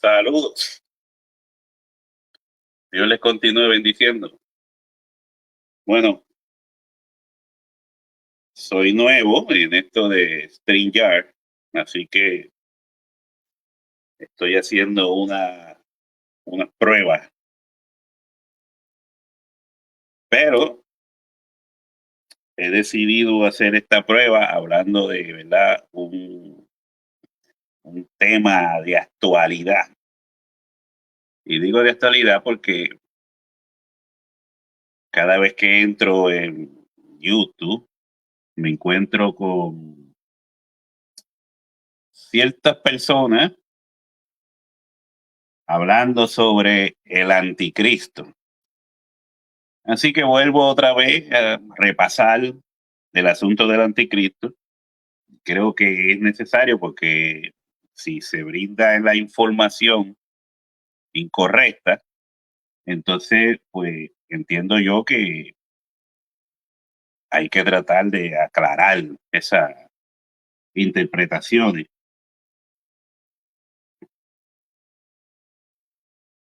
Saludos. Dios les continúe bendiciendo. Bueno, soy nuevo en esto de StreamYard, así que estoy haciendo unas pruebas. Pero he decidido hacer esta prueba hablando de, ¿verdad? Un tema de actualidad. Y digo de actualidad porque cada vez que entro en YouTube me encuentro con ciertas personas hablando sobre el anticristo. Así que vuelvo otra vez a repasar el asunto del anticristo. Creo que es necesario porque si se brinda la información incorrecta, entonces pues entiendo yo que hay que tratar de aclarar esas interpretaciones.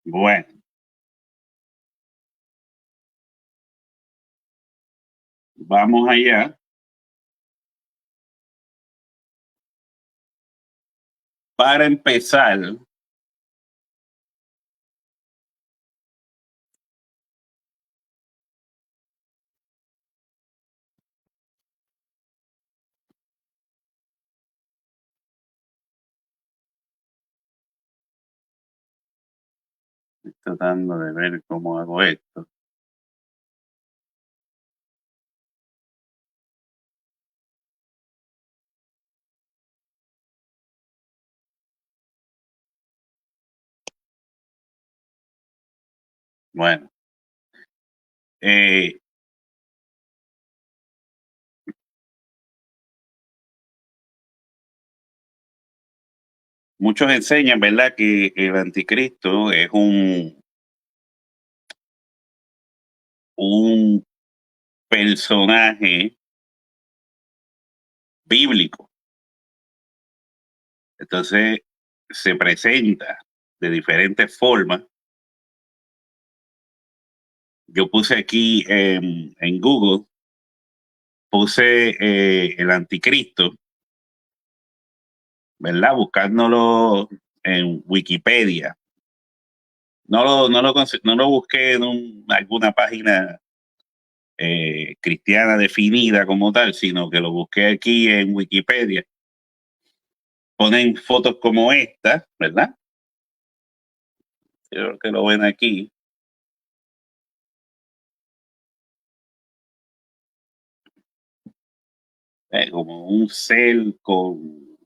Bueno, vamos allá. Para empezar, tratando de ver cómo hago esto. Bueno, eh, muchos enseñan, ¿verdad?, que el anticristo es un personaje bíblico. Entonces se presenta de diferentes formas. Yo puse aquí en Google, puse el anticristo, ¿verdad? Buscándolo en Wikipedia. No lo busqué en alguna página cristiana definida como tal, sino que lo busqué aquí en Wikipedia. Ponen fotos como esta, ¿verdad? Creo que lo ven aquí. Como un ser con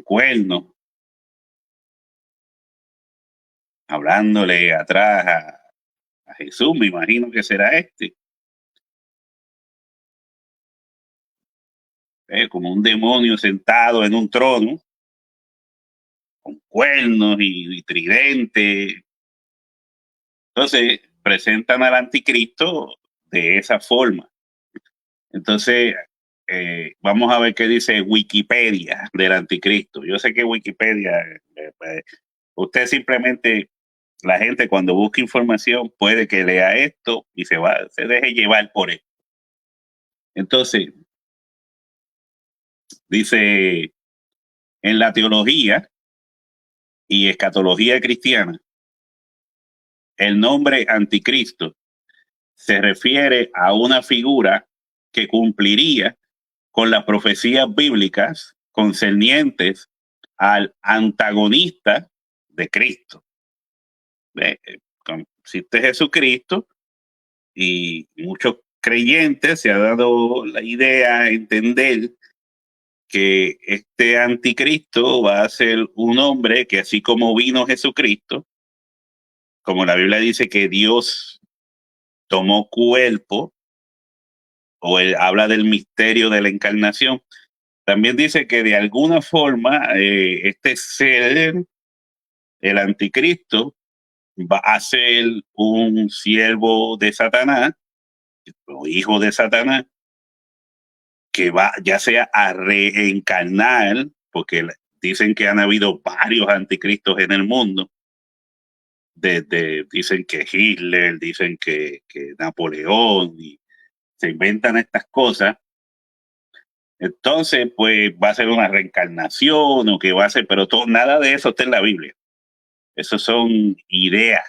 cuernos, hablándole atrás a Jesús, me imagino que será este. Como un demonio sentado en un trono, con cuernos y tridente. Entonces, presentan al anticristo de esa forma. Entonces, vamos a ver qué dice Wikipedia del anticristo. Yo sé que Wikipedia, usted simplemente, la gente cuando busca información puede que lea esto y se deje llevar por esto. Entonces, dice, en la teología y escatología cristiana, el nombre anticristo se refiere a una figura que cumpliría con las profecías bíblicas concernientes al antagonista de Cristo. Existe Jesucristo y muchos creyentes se ha dado la idea, entender que este anticristo va a ser un hombre que así como vino Jesucristo, como la Biblia dice que Dios tomó cuerpo, o él habla del misterio de la encarnación, también dice que de alguna forma este ser, el anticristo, va a ser un siervo de Satanás, o hijo de Satanás, que va ya sea a reencarnar, porque dicen que han habido varios anticristos en el mundo. Dicen que Hitler, dicen que Napoleón, y se inventan estas cosas. Entonces, pues va a ser una reencarnación o que va a ser, pero nada de eso está en la Biblia. Eso son ideas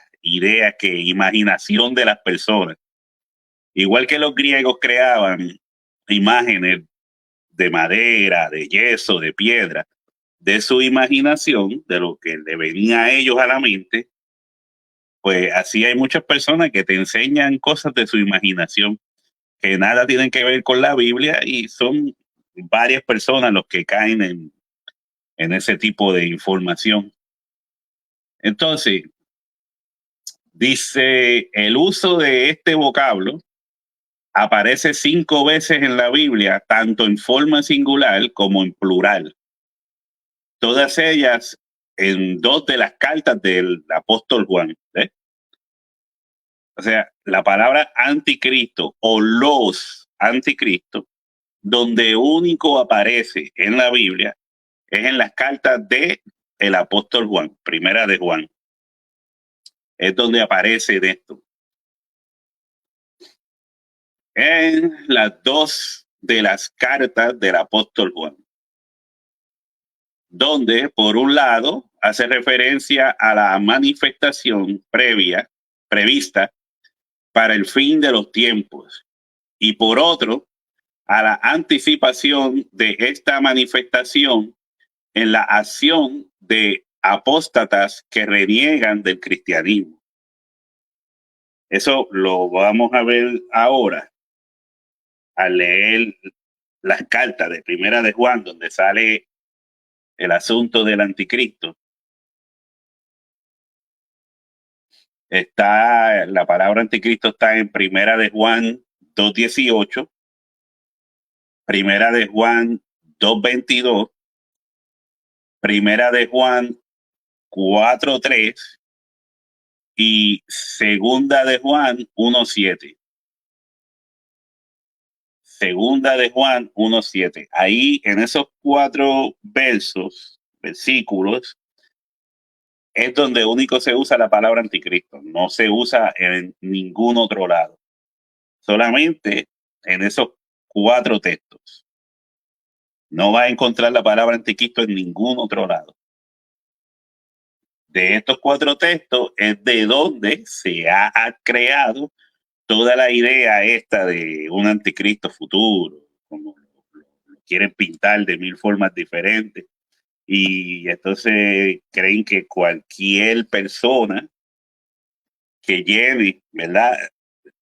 que imaginación de las personas. Igual que los griegos creaban imágenes de madera, de yeso, de piedra, de su imaginación, de lo que le venía a ellos a la mente, pues así hay muchas personas que te enseñan cosas de su imaginación que nada tienen que ver con la Biblia, y son varias personas los que caen en ese tipo de información. Entonces, dice, el uso de este vocablo aparece 5 veces en la Biblia, tanto en forma singular como en plural. Todas ellas en 2 de las cartas del apóstol Juan. O sea, la palabra anticristo o los anticristos, donde único aparece en la Biblia, es en las cartas de el apóstol Juan, primera de Juan. Es donde aparece de esto. En las 2 de las cartas del apóstol Juan, donde por un lado hace referencia a la manifestación prevista para el fin de los tiempos, y por otro a la anticipación de esta manifestación en la acción de apóstatas que reniegan del cristianismo. Eso lo vamos a ver ahora al leer las cartas de primera de Juan, donde sale el asunto del anticristo. Está la palabra anticristo, está en primera de Juan 2:18, primera de Juan 2:22, primera de Juan 4:3 y segunda de Juan 1:7. Segunda de Juan 1:7. Ahí en esos 4 versículos, es donde único se usa la palabra anticristo. No se usa en ningún otro lado. Solamente en esos 4 textos. No va a encontrar la palabra anticristo en ningún otro lado. De estos 4 textos es de donde se ha creado toda la idea esta de un anticristo futuro, como lo quieren pintar de 1000 formas diferentes. Y entonces creen que cualquier persona que llene, ¿verdad?,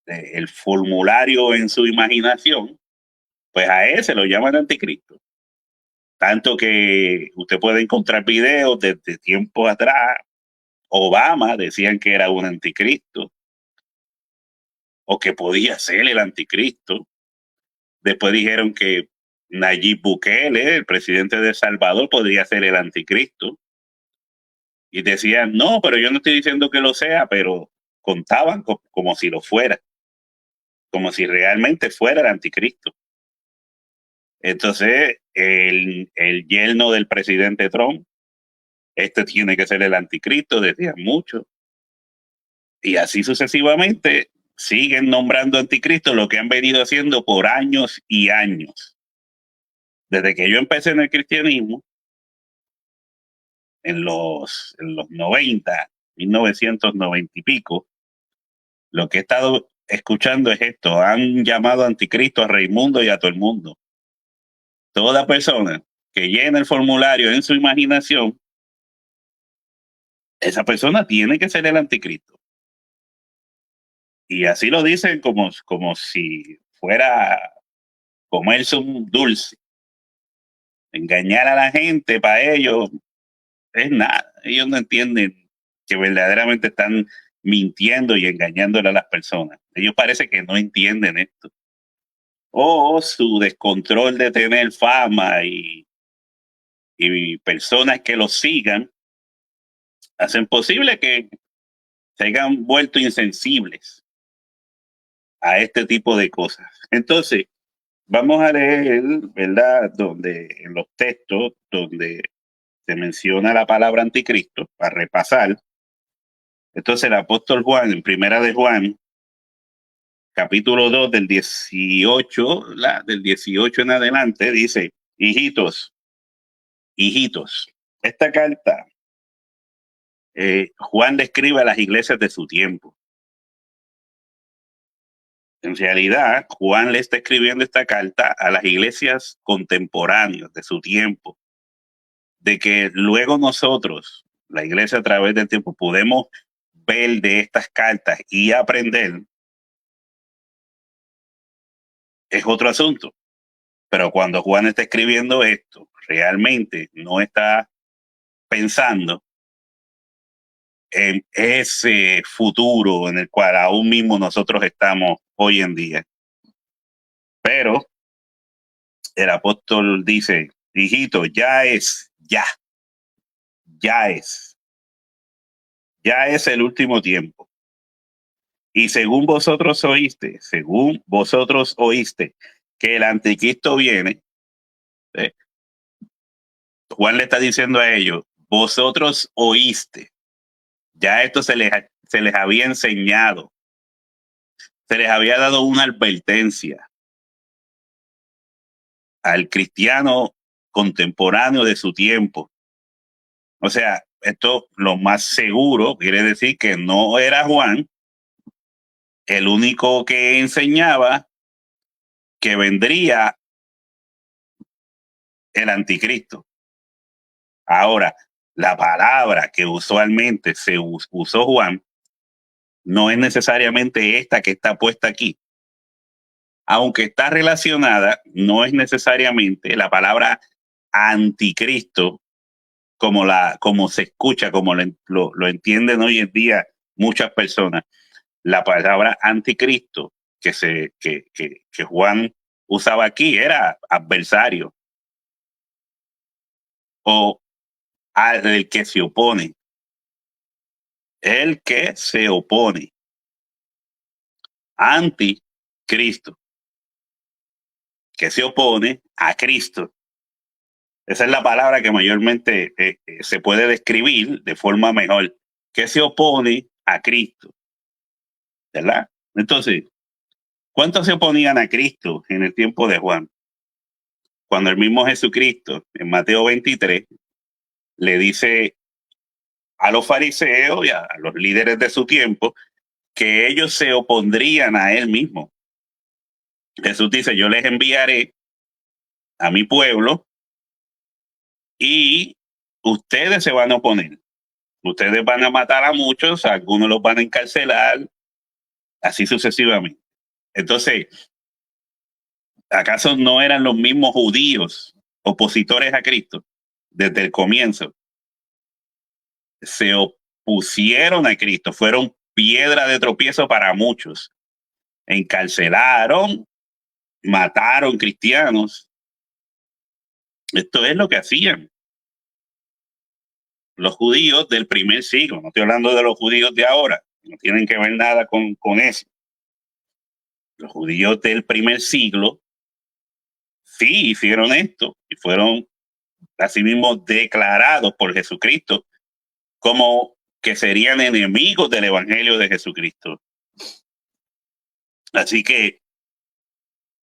el formulario en su imaginación, pues a él se lo llaman anticristo. Tanto que usted puede encontrar videos desde tiempos atrás. Obama decían que era un anticristo o que podía ser el anticristo. Después dijeron que Nayib Bukele, el presidente de El Salvador, podría ser el anticristo. Y decían, no, pero yo no estoy diciendo que lo sea, pero contaban como si lo fuera, como si realmente fuera el anticristo. Entonces, el yerno del presidente Trump, este tiene que ser el anticristo, decían mucho. Y así sucesivamente siguen nombrando anticristo, lo que han venido haciendo por años y años. Desde que yo empecé en el cristianismo, en los 90, 1990 y pico, lo que he estado escuchando es esto: han llamado anticristo a Raimundo y a todo el mundo. Toda persona que llena el formulario en su imaginación, esa persona tiene que ser el anticristo. Y así lo dicen como si fuera comerse un dulce. Engañar a la gente para ellos es nada. Ellos no entienden que verdaderamente están mintiendo y engañándole a las personas. Ellos parece que no entienden esto. O su descontrol de tener fama y personas que los sigan hacen posible que se hayan vuelto insensibles a este tipo de cosas. Entonces, vamos a leer, ¿verdad?, donde en los textos donde menciona la palabra anticristo, para repasar. Entonces el apóstol Juan, en primera de Juan, capítulo 2, del 18, del 18 en adelante, dice: hijitos, esta carta Juan describe a las iglesias de su tiempo. En realidad, Juan le está escribiendo esta carta a las iglesias contemporáneas de su tiempo, de que luego nosotros, la iglesia a través del tiempo, podemos ver de estas cartas y aprender, es otro asunto. Pero cuando Juan está escribiendo esto, realmente no está pensando en ese futuro en el cual aún mismo nosotros estamos hoy en día. Pero el apóstol dice: hijito, ya es el último tiempo. Y según vosotros oíste que el anticristo viene, Juan le está diciendo a ellos: vosotros oíste. Ya esto se les había enseñado, se les había dado una advertencia al cristiano contemporáneo de su tiempo. O sea, esto lo más seguro quiere decir que no era Juan el único que enseñaba que vendría el anticristo. Ahora, la palabra que usualmente se usó Juan no es necesariamente esta que está puesta aquí. Aunque está relacionada, no es necesariamente la palabra anticristo como se escucha, como lo entienden hoy en día muchas personas. La palabra anticristo que Juan usaba aquí era adversario o al que se opone. El que se opone. Anticristo. Que se opone a Cristo. Esa es la palabra que mayormente se puede describir de forma mejor. Que se opone a Cristo. ¿Verdad? Entonces, ¿cuántos se oponían a Cristo en el tiempo de Juan? Cuando el mismo Jesucristo, en Mateo 23, le dice a los fariseos y a los líderes de su tiempo que ellos se opondrían a él mismo. Jesús dice: yo les enviaré a mi pueblo y ustedes se van a oponer. Ustedes van a matar a muchos, algunos los van a encarcelar, así sucesivamente. Entonces, ¿acaso no eran los mismos judíos opositores a Cristo desde el comienzo? Se opusieron a Cristo, fueron piedra de tropiezo para muchos. Encarcelaron, mataron cristianos. Esto es lo que hacían los judíos del primer siglo. No estoy hablando de los judíos de ahora, no tienen que ver nada con eso. Los judíos del primer siglo sí hicieron esto y fueron asimismo declarados por Jesucristo como que serían enemigos del evangelio de Jesucristo. Así que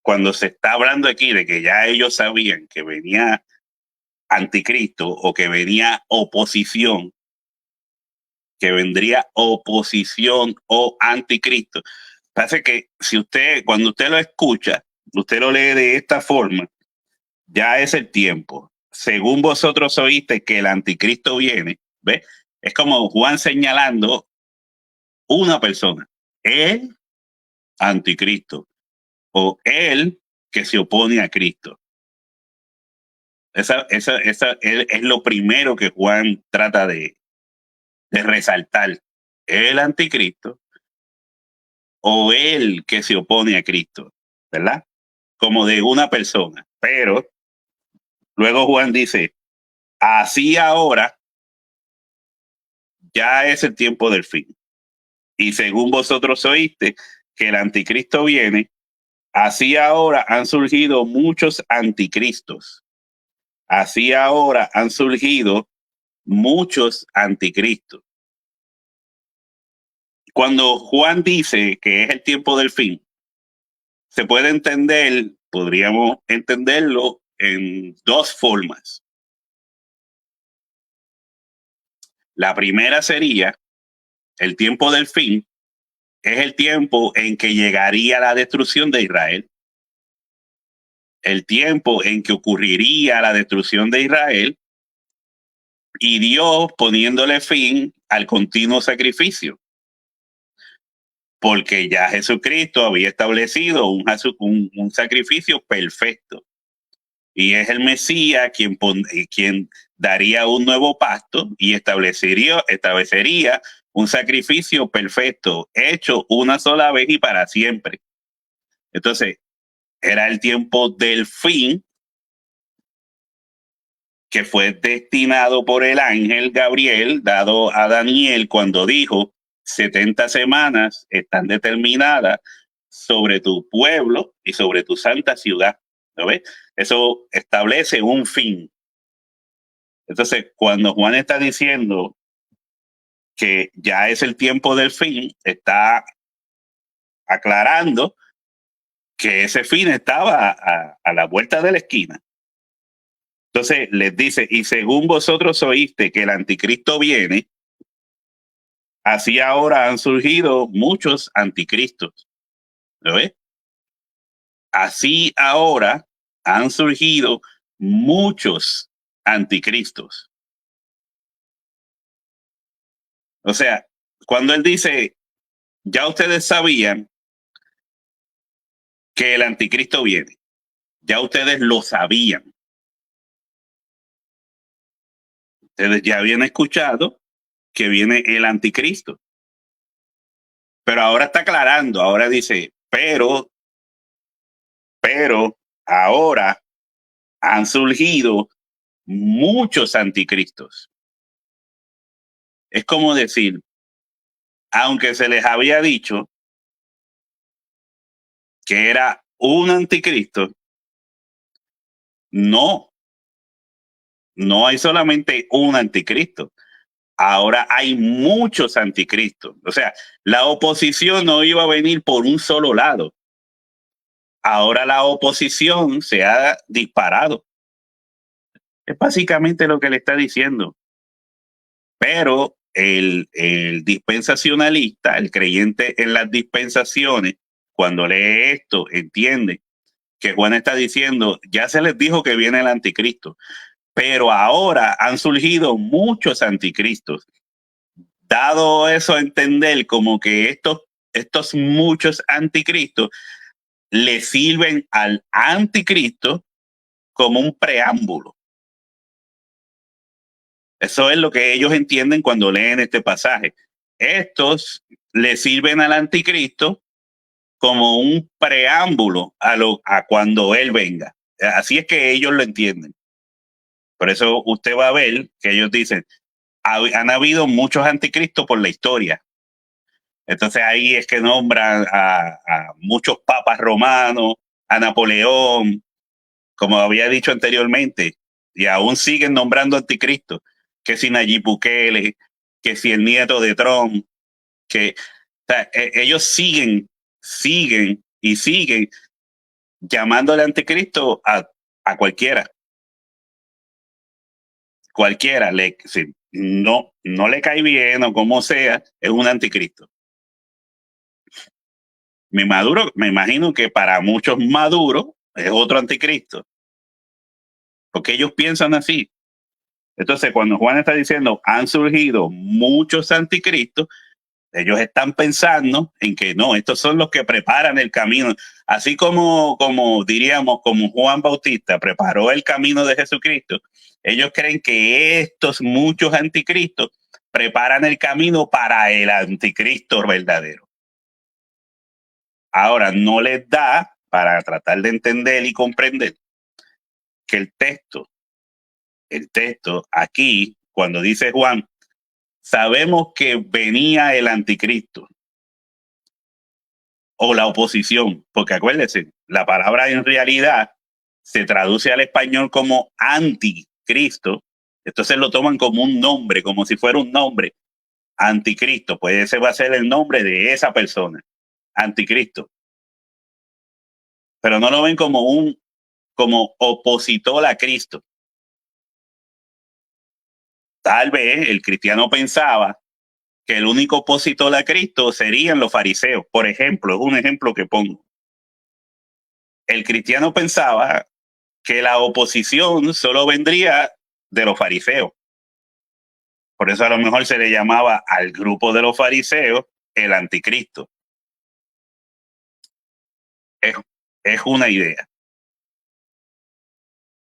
cuando se está hablando aquí de que ya ellos sabían que venía anticristo o que venía oposición, que vendría oposición o anticristo, parece que cuando usted lo escucha, usted lo lee de esta forma: ya es el tiempo. Según vosotros oíste que el anticristo viene, ¿ves? Es como Juan señalando una persona, el anticristo o el que se opone a Cristo. Esa es lo primero que Juan trata de resaltar: el anticristo o el que se opone a Cristo, ¿verdad? Como de una persona. Pero luego Juan dice: así ahora ya es el tiempo del fin. Y según vosotros oíste que el anticristo viene, así ahora han surgido muchos anticristos. Así ahora han surgido muchos anticristos. Cuando Juan dice que es el tiempo del fin, se puede entender, podríamos entenderlo en dos formas. La primera sería, el tiempo del fin es el tiempo en que llegaría la destrucción de Israel. El tiempo en que ocurriría la destrucción de Israel y Dios poniéndole fin al continuo sacrificio. Porque ya Jesucristo había establecido un sacrificio perfecto. Y es el Mesías quien daría un nuevo pacto y establecería un sacrificio perfecto, hecho una sola vez y para siempre. Entonces, era el tiempo del fin que fue destinado por el ángel Gabriel, dado a Daniel cuando dijo, 70 semanas están determinadas sobre tu pueblo y sobre tu santa ciudad. ¿No ves? Eso establece un fin. Entonces, cuando Juan está diciendo que ya es el tiempo del fin, está aclarando que ese fin estaba a la vuelta de la esquina. Entonces les dice, y según vosotros oíste que el anticristo viene, así ahora han surgido muchos anticristos. ¿Lo ves? Así ahora han surgido muchos anticristos. O sea, cuando él dice, ya ustedes sabían que el anticristo viene, ya ustedes lo sabían. Ustedes ya habían escuchado que viene el anticristo. Pero ahora está aclarando, ahora dice, pero ahora han surgido muchos anticristos. Es como decir, aunque se les había dicho que era un anticristo, no hay solamente un anticristo. Ahora hay muchos anticristos. O sea, la oposición no iba a venir por un solo lado. Ahora la oposición se ha disparado. Es básicamente lo que le está diciendo. Pero el dispensacionalista, el creyente en las dispensaciones, cuando lee esto, entiende que Juan está diciendo, ya se les dijo que viene el anticristo, pero ahora han surgido muchos anticristos. Dado eso a entender como que estos muchos anticristos le sirven al anticristo como un preámbulo. Eso es lo que ellos entienden cuando leen este pasaje. Estos le sirven al anticristo como un preámbulo a cuando él venga. Así es que ellos lo entienden. Por eso usted va a ver que ellos dicen, han habido muchos anticristos por la historia. Entonces ahí es que nombran a muchos papas romanos, a Napoleón, como había dicho anteriormente, y aún siguen nombrando anticristos, que si Nayib Bukele, que si el nieto de Trump, que o sea, ellos siguen llamándole anticristo a cualquiera. Cualquiera, si no le cae bien o como sea, es un anticristo. Me imagino que para muchos Maduro es otro anticristo. Porque ellos piensan así. Entonces, cuando Juan está diciendo, han surgido muchos anticristos, ellos están pensando en que no, estos son los que preparan el camino. Así como diríamos, como Juan Bautista preparó el camino de Jesucristo, ellos creen que estos muchos anticristos preparan el camino para el anticristo verdadero. Ahora, no les da para tratar de entender y comprender que el texto aquí, cuando dice Juan, sabemos que venía el anticristo o la oposición, porque acuérdense, la palabra en realidad se traduce al español como anticristo, Entonces lo toman como un nombre, como si fuera un nombre. Anticristo, pues ese va a ser el nombre de esa persona, Anticristo. Pero no lo ven como opositor a Cristo. Tal vez el cristiano pensaba que el único opositor a Cristo serían los fariseos. Por ejemplo, es un ejemplo que pongo. El cristiano pensaba que la oposición solo vendría de los fariseos. Por eso a lo mejor se le llamaba al grupo de los fariseos el anticristo. Es una idea.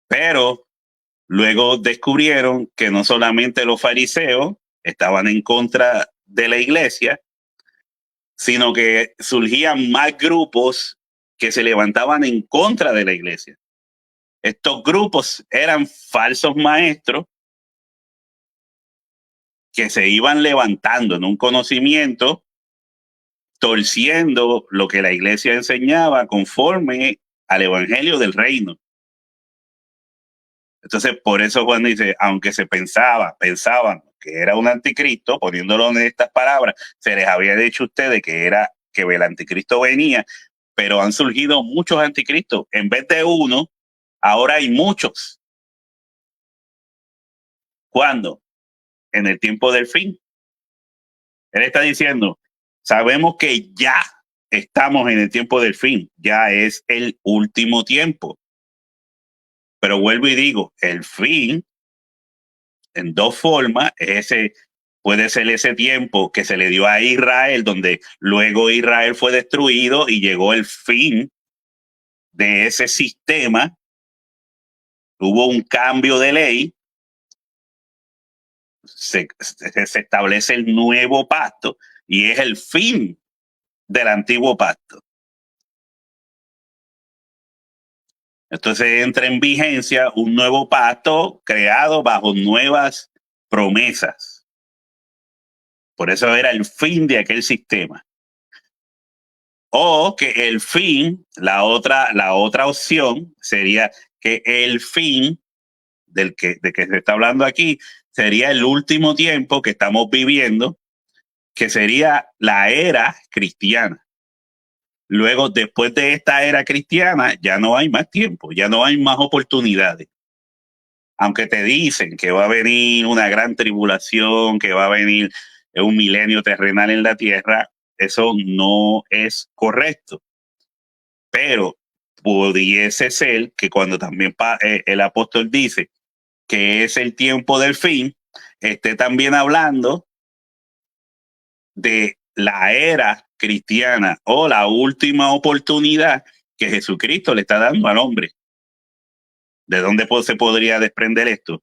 Pero luego descubrieron que no solamente los fariseos estaban en contra de la iglesia, sino que surgían más grupos que se levantaban en contra de la iglesia. Estos grupos eran falsos maestros que se iban levantando en un conocimiento, torciendo lo que la iglesia enseñaba conforme al evangelio del reino. Entonces, por eso Juan dice, aunque pensaban que era un anticristo, poniéndolo en estas palabras, se les había dicho a ustedes que el anticristo venía, pero han surgido muchos anticristos. En vez de uno, ahora hay muchos. ¿Cuándo? En el tiempo del fin. Él está diciendo, sabemos que ya estamos en el tiempo del fin, ya es el último tiempo. Pero vuelvo y digo, el fin, en dos formas, puede ser ese tiempo que se le dio a Israel, donde luego Israel fue destruido y llegó el fin de ese sistema. Hubo un cambio de ley, se establece el nuevo pacto y es el fin del antiguo pacto. Entonces entra en vigencia un nuevo pacto creado bajo nuevas promesas. Por eso era el fin de aquel sistema. O que el fin, la otra opción sería que el fin de que se está hablando aquí sería el último tiempo que estamos viviendo, que sería la era cristiana. Luego, después de esta era cristiana, ya no hay más tiempo, ya no hay más oportunidades. Aunque te dicen que va a venir una gran tribulación, que va a venir un milenio terrenal en la tierra, eso no es correcto. Pero pudiese ser que cuando también el apóstol dice que es el tiempo del fin, esté también hablando de la era cristiana o la última oportunidad que Jesucristo le está dando al hombre. ¿De dónde se podría desprender esto?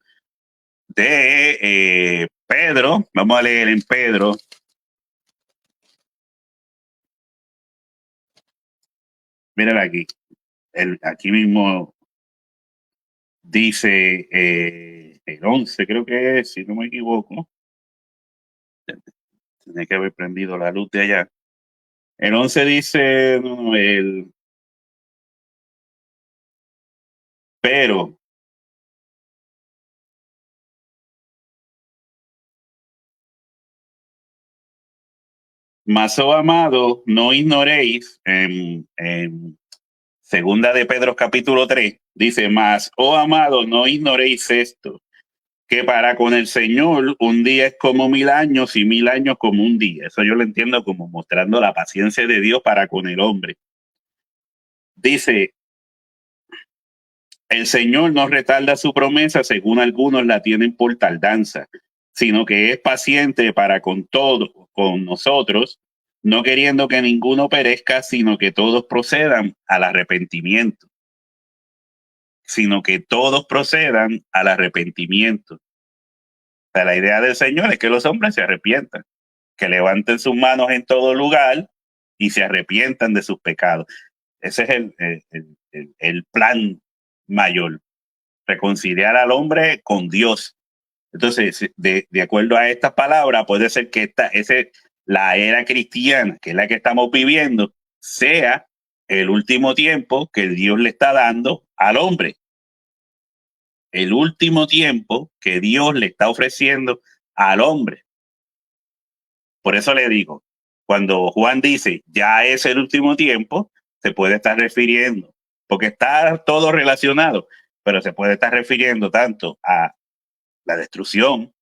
De Pedro, vamos a leer en Pedro. Miren aquí, aquí mismo dice el 11, creo que es, si no me equivoco. Tiene que haber prendido la luz de allá. El 11 dice, no, pero mas, oh amado, no ignoréis, en segunda de Pedro capítulo 3, dice, mas, oh amado, no ignoréis esto, que para con el Señor un día es como 1000 años y 1000 años como un día. Eso yo lo entiendo como mostrando la paciencia de Dios para con el hombre. Dice, el Señor no retarda su promesa, según algunos la tienen por tardanza, sino que es paciente para con todos, con nosotros, no queriendo que ninguno perezca, sino que todos procedan al arrepentimiento. Sino que todos procedan al arrepentimiento. O sea, la idea del Señor es que los hombres se arrepientan, que levanten sus manos en todo lugar y se arrepientan de sus pecados. Ese es el plan mayor, reconciliar al hombre con Dios. Entonces, de acuerdo a estas palabras, puede ser que la era cristiana, que es la que estamos viviendo, sea el último tiempo que Dios le está dando al hombre. el último tiempo que Dios le está ofreciendo al hombre. Por eso le digo, cuando Juan dice ya es el último tiempo, se puede estar refiriendo, porque está todo relacionado, pero se puede estar refiriendo tanto a la destrucción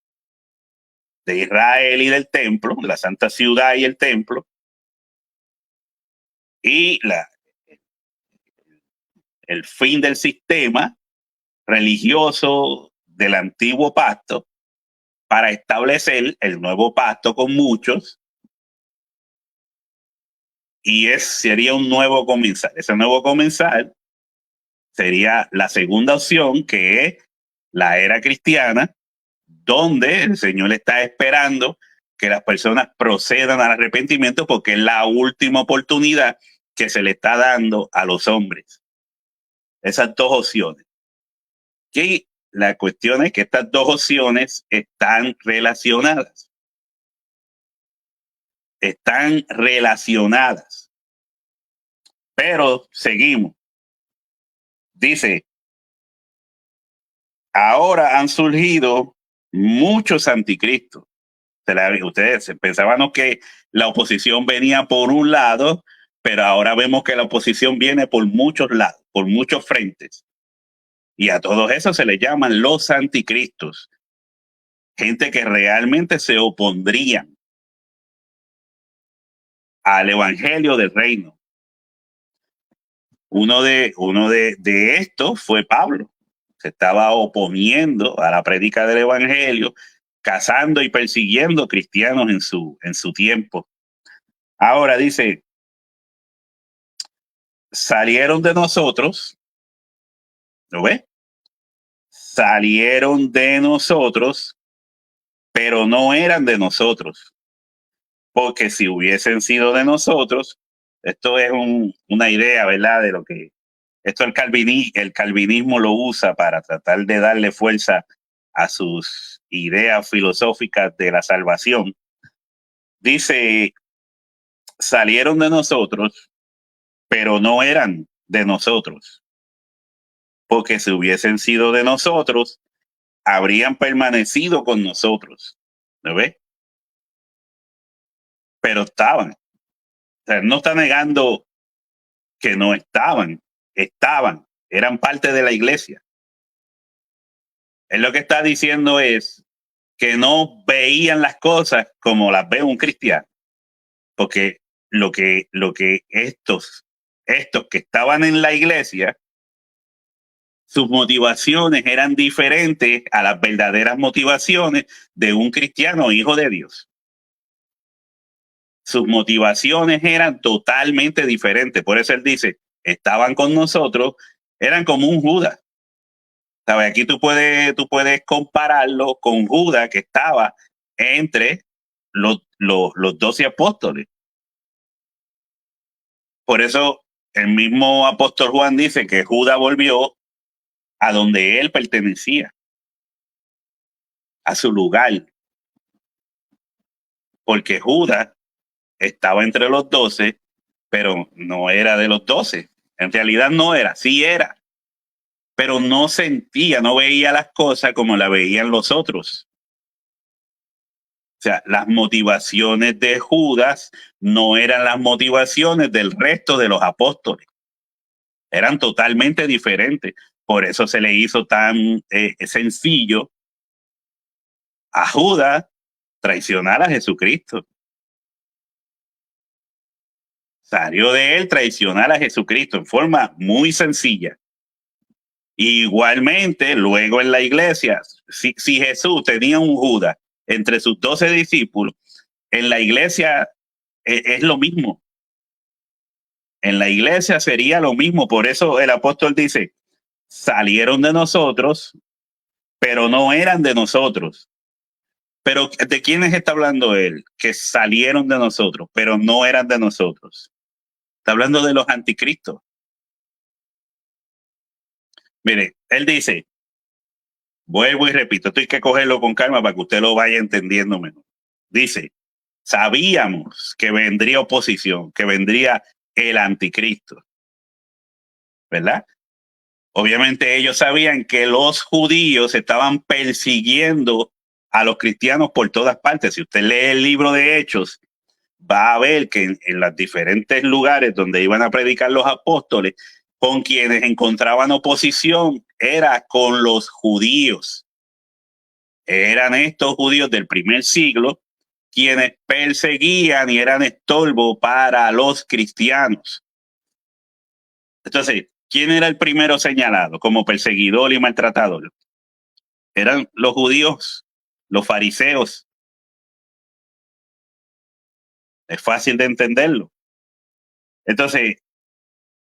de Israel y del templo, de la santa ciudad y el templo, y el fin del sistema religioso del antiguo pacto para establecer el nuevo pacto con muchos, y sería un nuevo comenzar. Ese nuevo comenzar sería la segunda opción, que es la era cristiana, donde el Señor está esperando que las personas procedan al arrepentimiento, porque es la última oportunidad que se le está dando a los hombres. Esas dos opciones. Y la cuestión es que estas dos opciones están relacionadas. Están relacionadas. Pero seguimos. Dice, ahora han surgido muchos anticristos. Ustedes pensaban que la oposición venía por un lado, pero ahora vemos que la oposición viene por muchos lados, por muchos frentes. Y a todos esos se les llaman los anticristos. Gente que realmente se opondrían al evangelio del reino. Uno de estos fue Pablo. Se estaba oponiendo a la prédica del evangelio, cazando y persiguiendo cristianos en su tiempo. Ahora dice, salieron de nosotros, ¿lo ves? Salieron de nosotros, pero no eran de nosotros. Porque si hubiesen sido de nosotros, esto es una idea, ¿verdad? De lo que esto el calvinismo lo usa para tratar de darle fuerza a sus ideas filosóficas de la salvación. Dice, salieron de nosotros, pero no eran de nosotros. Porque si hubiesen sido de nosotros, habrían permanecido con nosotros. ¿Lo ves? Pero estaban. O sea, no está negando que no estaban. Estaban. Eran parte de la iglesia. Él lo que está diciendo es que no veían las cosas como las ve un cristiano. Porque lo que estos que estaban en la iglesia, sus motivaciones eran diferentes a las verdaderas motivaciones de un cristiano hijo de Dios. Sus motivaciones eran totalmente diferentes. Por eso él dice, estaban con nosotros, eran como un Judas. ¿Sabes? Aquí tú puedes compararlo con Judas, que estaba entre los 12 apóstoles. Por eso el mismo apóstol Juan dice que Judas volvió a donde él pertenecía, a su lugar, porque Judas estaba entre los 12, pero no era de los 12. En realidad no era, sí era, pero no sentía, no veía las cosas como las veían los otros. O sea, las motivaciones de Judas no eran las motivaciones del resto de los apóstoles. Eran totalmente diferentes. Por eso se le hizo tan sencillo a Judas traicionar a Jesucristo. Salió de él traicionar a Jesucristo en forma muy sencilla. Igualmente, luego en la iglesia, si Jesús tenía un Judas entre sus 12 discípulos, en la iglesia es lo mismo. En la iglesia sería lo mismo. Por eso el apóstol dice, salieron de nosotros, pero no eran de nosotros. Pero ¿de quiénes está hablando él? Que salieron de nosotros, pero no eran de nosotros. Está hablando de los anticristos. Mire, él dice, vuelvo y repito, esto hay que cogerlo con calma para que usted lo vaya entendiendo mejor. Dice, sabíamos que vendría oposición, que vendría el anticristo, ¿verdad? Obviamente ellos sabían que los judíos estaban persiguiendo a los cristianos por todas partes. Si usted lee el libro de Hechos, va a ver que en los diferentes lugares donde iban a predicar los apóstoles, con quienes encontraban oposición era con los judíos. Eran estos judíos del primer siglo quienes perseguían y eran estorbo para los cristianos. Entonces, ¿quién era el primero señalado como perseguidor y maltratador? Eran los judíos, los fariseos. Es fácil de entenderlo. Entonces,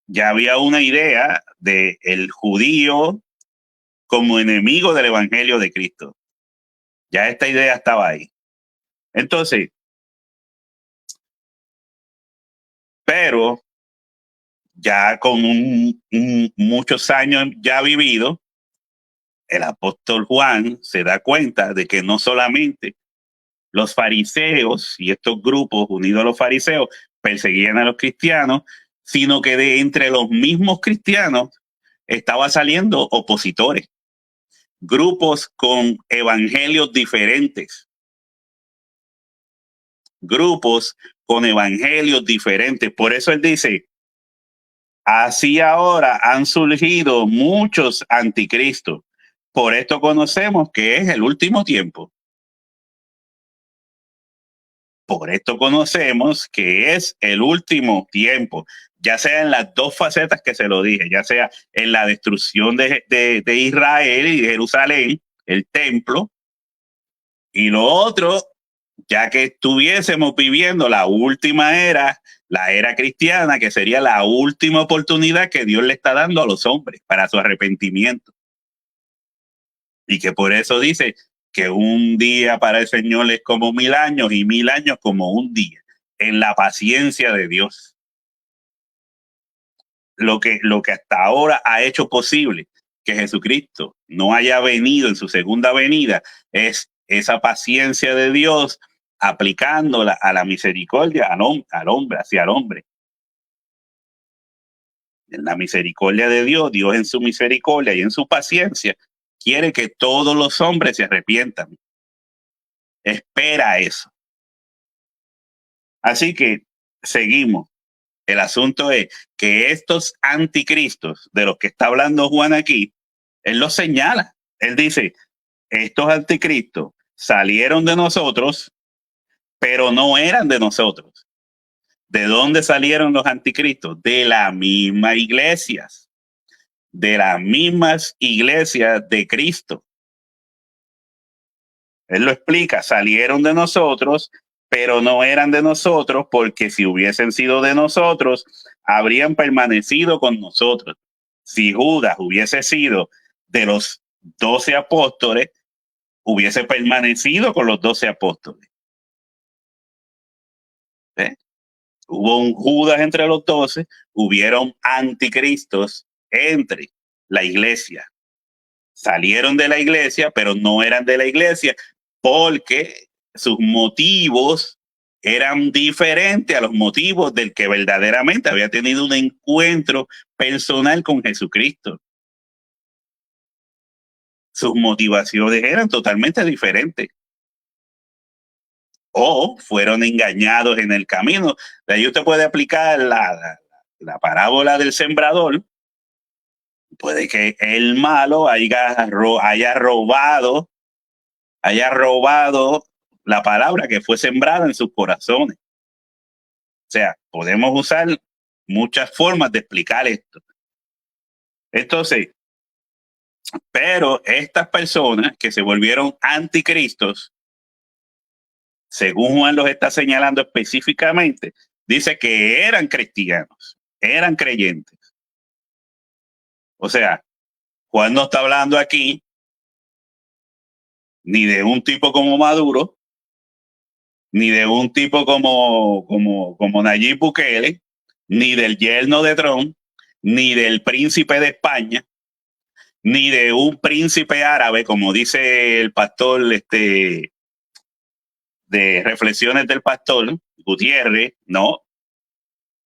ya había una idea de el judío como enemigo del evangelio de Cristo. Ya esta idea estaba ahí. Entonces, pero ya con muchos años ya vivido, el apóstol Juan se da cuenta de que no solamente los fariseos y estos grupos unidos a los fariseos perseguían a los cristianos, sino que de entre los mismos cristianos estaba saliendo opositores, grupos con evangelios diferentes, grupos con evangelios diferentes. Por eso él dice, así ahora han surgido muchos anticristos. Por esto conocemos que es el último tiempo. Por esto conocemos que es el último tiempo, ya sea en las dos facetas que se lo dije, ya sea en la destrucción de Israel y de Jerusalén, el templo, y lo otro, ya que estuviésemos viviendo la última era, la era cristiana, que sería la última oportunidad que Dios le está dando a los hombres para su arrepentimiento. Y que por eso dice que un día para el Señor es como 1000 años y 1000 años como un día, en la paciencia de Dios. Lo que hasta ahora ha hecho posible que Jesucristo no haya venido en su segunda venida es esa paciencia de Dios aplicándola a la misericordia al hombre, hacia el hombre. En la misericordia de Dios, Dios en su misericordia y en su paciencia quiere que todos los hombres se arrepientan. Espera eso. Así que seguimos. El asunto es que estos anticristos de los que está hablando Juan aquí, él los señala. Él dice, estos anticristos salieron de nosotros, pero no eran de nosotros. ¿De dónde salieron los anticristos? De las mismas iglesias, de las mismas iglesias de Cristo. Él lo explica, salieron de nosotros, pero no eran de nosotros, porque si hubiesen sido de nosotros, habrían permanecido con nosotros. Si Judas hubiese sido de los 12 apóstoles, hubiese permanecido con los 12 apóstoles. ¿Eh? Hubo un Judas entre los 12, hubieron anticristos entre la iglesia. Salieron de la iglesia, pero no eran de la iglesia porque sus motivos eran diferentes a los motivos del que verdaderamente había tenido un encuentro personal con Jesucristo. Sus motivaciones eran totalmente diferentes. O fueron engañados en el camino. De ahí usted puede aplicar la parábola del sembrador. Puede que el malo haya robado la palabra que fue sembrada en sus corazones. O sea, podemos usar muchas formas de explicar esto. Entonces, pero estas personas que se volvieron anticristos, según Juan los está señalando específicamente, dice que eran cristianos, eran creyentes. O sea, Juan no está hablando aquí ni de un tipo como Maduro, ni de un tipo como Nayib Bukele, ni del yerno de Trump, ni del príncipe de España, ni de un príncipe árabe, como dice el pastor de Reflexiones del Pastor, Gutiérrez. No,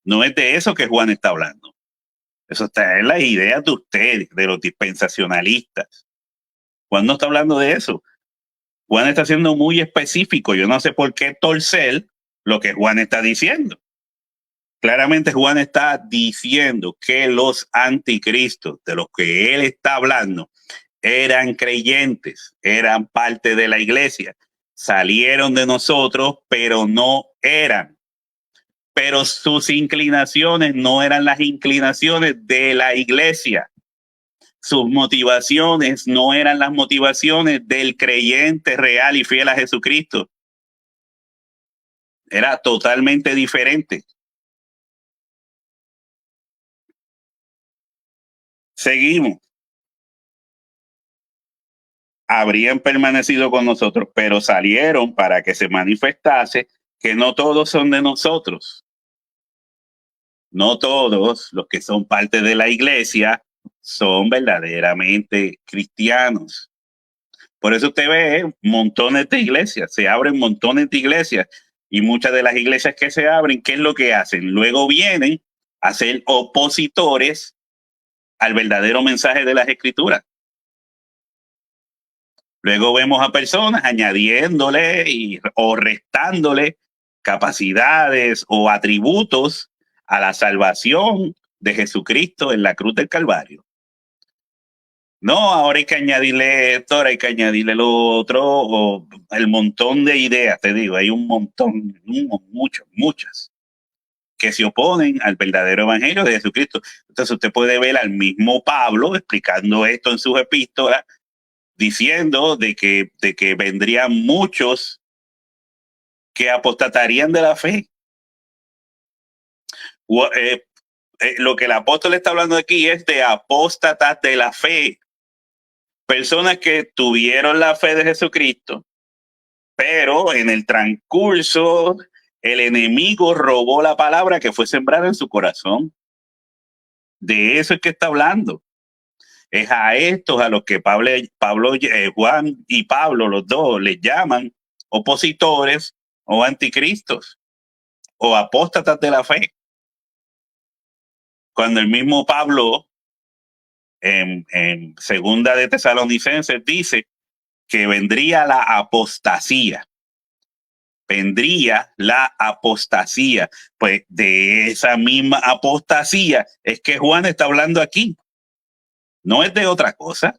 no es de eso que Juan está hablando. Eso está en las ideas de ustedes, de los dispensacionalistas. Juan no está hablando de eso. Juan está siendo muy específico. Yo no sé por qué torcer lo que Juan está diciendo. Claramente Juan está diciendo que los anticristos de los que él está hablando eran creyentes, eran parte de la iglesia, salieron de nosotros, pero no eran. Pero sus inclinaciones no eran las inclinaciones de la iglesia. Sus motivaciones no eran las motivaciones del creyente real y fiel a Jesucristo. Era totalmente diferente. Seguimos. Habrían permanecido con nosotros, pero salieron para que se manifestase que no todos son de nosotros. No todos los que son parte de la iglesia son verdaderamente cristianos. Por eso usted ve montones de iglesias, se abren montones de iglesias y muchas de las iglesias que se abren, ¿qué es lo que hacen? Luego vienen a ser opositores al verdadero mensaje de las escrituras. Luego vemos a personas añadiéndole o restándole capacidades o atributos a la salvación de Jesucristo en la cruz del Calvario. No, ahora hay que añadirle esto, ahora hay que añadirle lo otro, o el montón de ideas, te digo, hay un montón, muchas, que se oponen al verdadero evangelio de Jesucristo. Entonces usted puede ver al mismo Pablo explicando esto en sus epístolas, diciendo de que vendrían muchos que apostatarían de la fe. Lo que el apóstol está hablando aquí es de apóstatas de la fe. Personas que tuvieron la fe de Jesucristo, pero en el transcurso el enemigo robó la palabra que fue sembrada en su corazón. De eso es que está hablando. Es a estos a los que Juan y Pablo, los dos, les llaman opositores o anticristos o apóstatas de la fe. Cuando el mismo Pablo en segunda de Tesalonicenses dice que vendría la apostasía. Vendría la apostasía. Pues de esa misma apostasía es que Juan está hablando aquí. No es de otra cosa.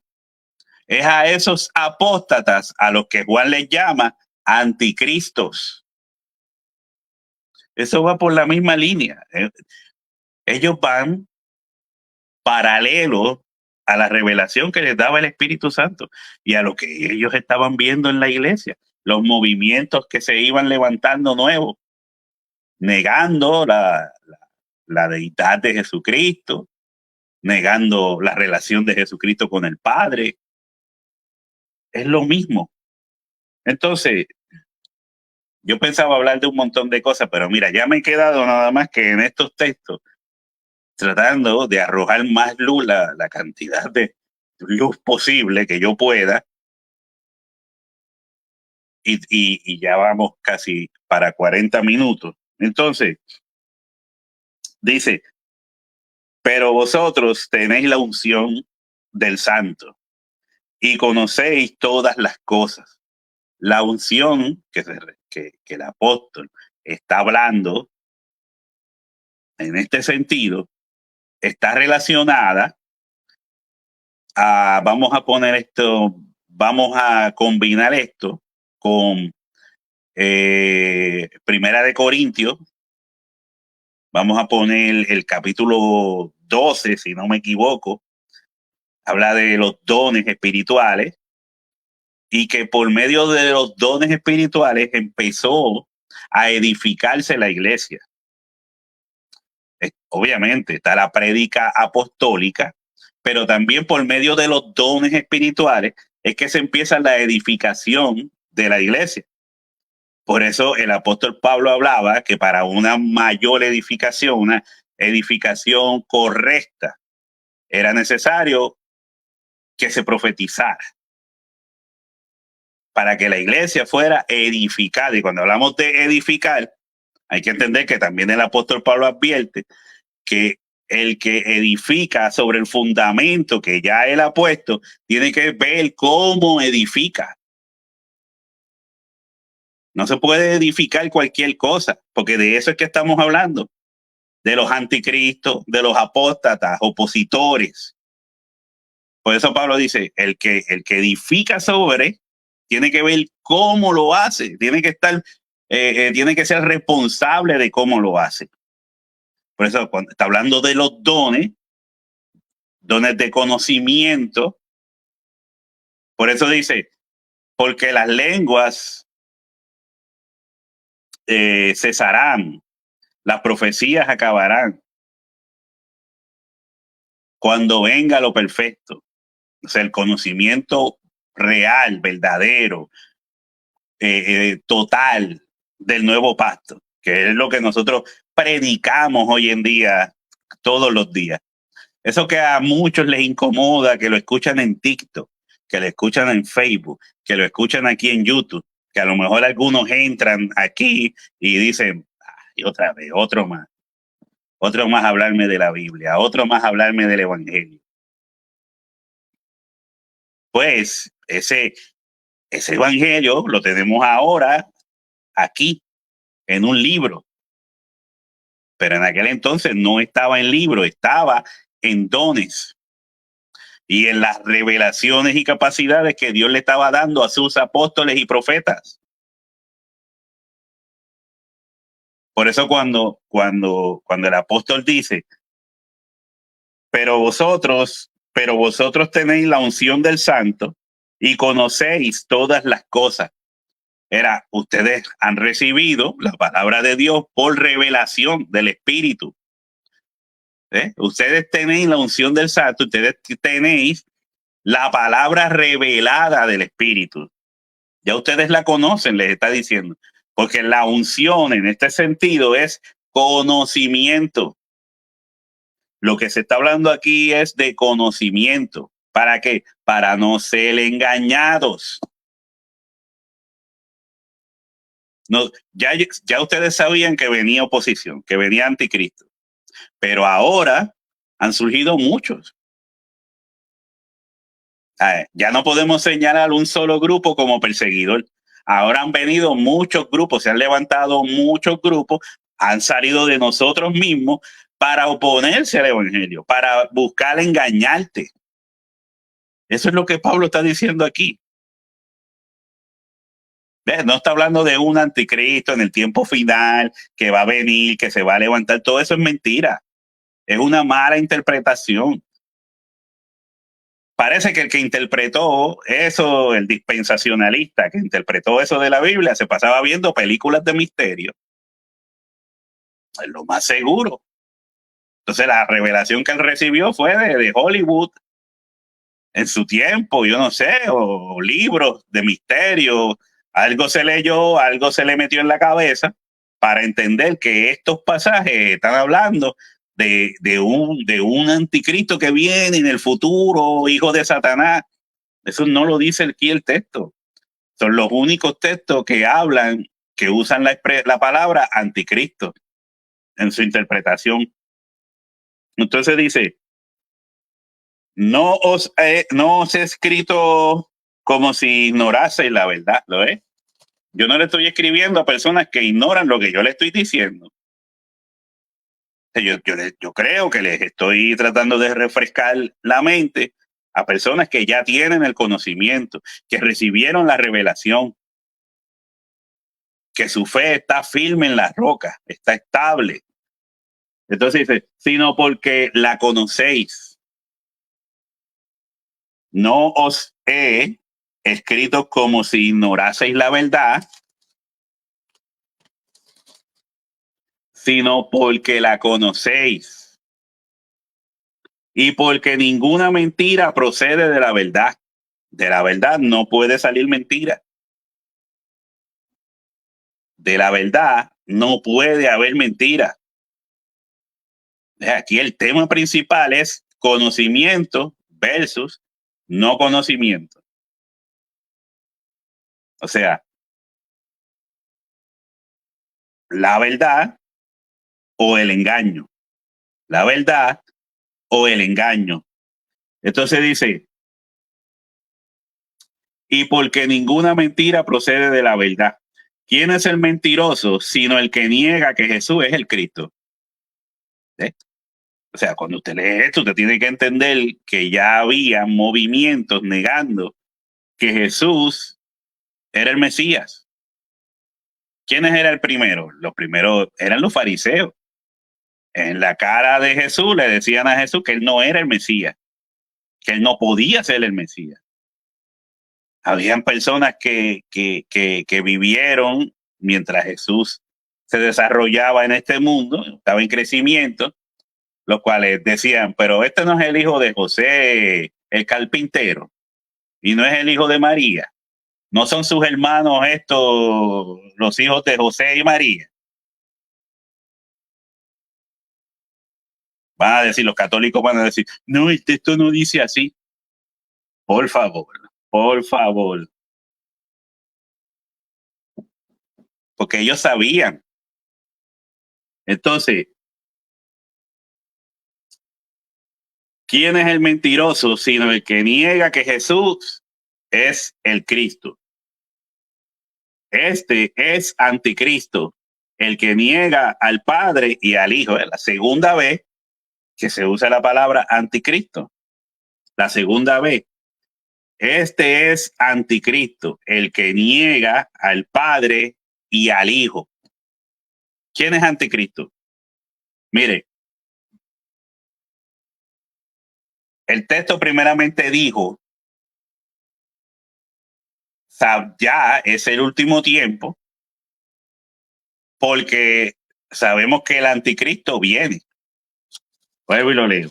Es a esos apóstatas a los que Juan les llama anticristos. Eso va por la misma línea. Ellos van paralelo a la revelación que les daba el Espíritu Santo y a lo que ellos estaban viendo en la iglesia, los movimientos que se iban levantando nuevos, negando la deidad de Jesucristo, negando la relación de Jesucristo con el Padre. Es lo mismo. Entonces, yo pensaba hablar de un montón de cosas, pero mira, ya me he quedado nada más que en estos textos tratando de arrojar más luz, la cantidad de luz posible que yo pueda. Y ya vamos casi para 40 minutos. Entonces, dice, pero vosotros tenéis la unción del Santo y conocéis todas las cosas. La unción que el apóstol está hablando en este sentido está relacionada a, vamos a poner esto, vamos a combinar esto con Primera de Corintios. Vamos a poner el capítulo 12, si no me equivoco, habla de los dones espirituales y que por medio de los dones espirituales empezó a edificarse la iglesia. Obviamente está la prédica apostólica, pero también por medio de los dones espirituales es que se empieza la edificación de la iglesia. Por eso el apóstol Pablo hablaba que para una mayor edificación, una edificación correcta, era necesario que se profetizara para que la iglesia fuera edificada. Y cuando hablamos de edificar, hay que entender que también el apóstol Pablo advierte que el que edifica sobre el fundamento que ya él ha puesto, tiene que ver cómo edifica. No se puede edificar cualquier cosa, porque de eso es que estamos hablando, de los anticristos, de los apóstatas, opositores. Por eso Pablo dice, el que edifica sobre, tiene que ver cómo lo hace, tiene que estar, tiene que ser responsable de cómo lo hace. Por eso cuando está hablando de los dones de conocimiento, por eso dice, porque las lenguas cesarán, las profecías acabarán cuando venga lo perfecto. O sea, el conocimiento real, verdadero, total del nuevo pacto, que es lo que nosotros predicamos hoy en día, todos los días. Eso que a muchos les incomoda, que lo escuchan en TikTok, que lo escuchan en Facebook, que lo escuchan aquí en YouTube, que a lo mejor algunos entran aquí y dicen, ay, otra vez, otro más hablarme de la Biblia, otro más hablarme del Evangelio. Pues ese Evangelio lo tenemos ahora aquí, en un libro, pero en aquel entonces no estaba en libro, estaba en dones y en las revelaciones y capacidades que Dios le estaba dando a sus apóstoles y profetas. Por eso cuando el apóstol dice, pero vosotros tenéis la unción del santo y conocéis todas las cosas. Ustedes han recibido la palabra de Dios por revelación del Espíritu. Ustedes tenéis la unción del santo, ustedes tenéis la palabra revelada del Espíritu. Ya ustedes la conocen, les está diciendo. Porque la unción en este sentido es conocimiento. Lo que se está hablando aquí es de conocimiento. ¿Para qué? Para no ser engañados. No, ya ustedes sabían que venía oposición, que venía anticristo. Pero ahora han surgido muchos. Ya no podemos señalar un solo grupo como perseguidor. Ahora han venido muchos grupos, se han levantado muchos grupos, han salido de nosotros mismos para oponerse al Evangelio, para buscar engañarte. Eso es lo que Pablo está diciendo aquí. ¿Ves? No está hablando de un anticristo en el tiempo final que va a venir, que se va a levantar. Todo eso es mentira. Es una mala interpretación. Parece que el que interpretó eso, el dispensacionalista que interpretó eso de la Biblia, se pasaba viendo películas de misterio. Es lo más seguro. Entonces la revelación que él recibió fue de Hollywood en su tiempo, yo no sé, o libros de misterio. Algo se leyó, algo se le metió en la cabeza para entender que estos pasajes están hablando de un anticristo que viene en el futuro, hijo de Satanás. Eso no lo dice aquí el texto. Son los únicos textos que hablan, que usan la palabra anticristo en su interpretación. Entonces dice, no os he escrito como si ignoraseis la verdad, ¿lo es? Yo no le estoy escribiendo a personas que ignoran lo que yo le estoy diciendo. Yo creo que les estoy tratando de refrescar la mente a personas que ya tienen el conocimiento, que recibieron la revelación, que su fe está firme en la roca, está estable. Entonces dice, sino porque la conocéis. No os he escrito como si ignoraseis la verdad, sino porque la conocéis. Y porque ninguna mentira procede de la verdad. De la verdad no puede salir mentira. De la verdad no puede haber mentira. Aquí el tema principal es conocimiento versus no conocimiento. O sea, la verdad o el engaño. la verdad o el engaño. Entonces dice, y porque ninguna mentira procede de la verdad. ¿Quién es el mentiroso sino el que niega que Jesús es el Cristo? ¿Eh? O sea, cuando usted lee esto, usted tiene que entender que ya había movimientos negando que Jesús era el Mesías. ¿Quiénes era el primero? Los primeros eran los fariseos. En la cara de Jesús le decían a Jesús que él no era el Mesías, que él no podía ser el Mesías. Habían personas que vivieron mientras Jesús se desarrollaba en este mundo, estaba en crecimiento, los cuales decían, pero este no es el hijo de José, el carpintero, y no es el hijo de María. No son sus hermanos estos, los hijos de José y María. Van a decir, los católicos van a decir, no, el texto no dice así. Por favor, por favor. Porque ellos sabían. Entonces, ¿quién es el mentiroso sino el que niega que Jesús es el Cristo? Este es anticristo, el que niega al Padre y al Hijo. Es la segunda vez que se usa la palabra anticristo. La segunda vez. Este es anticristo, el que niega al Padre y al Hijo. ¿Quién es anticristo? Mire, el texto primeramente dijo, ya es el último tiempo, porque sabemos que el anticristo viene. Vuelvo y lo leo.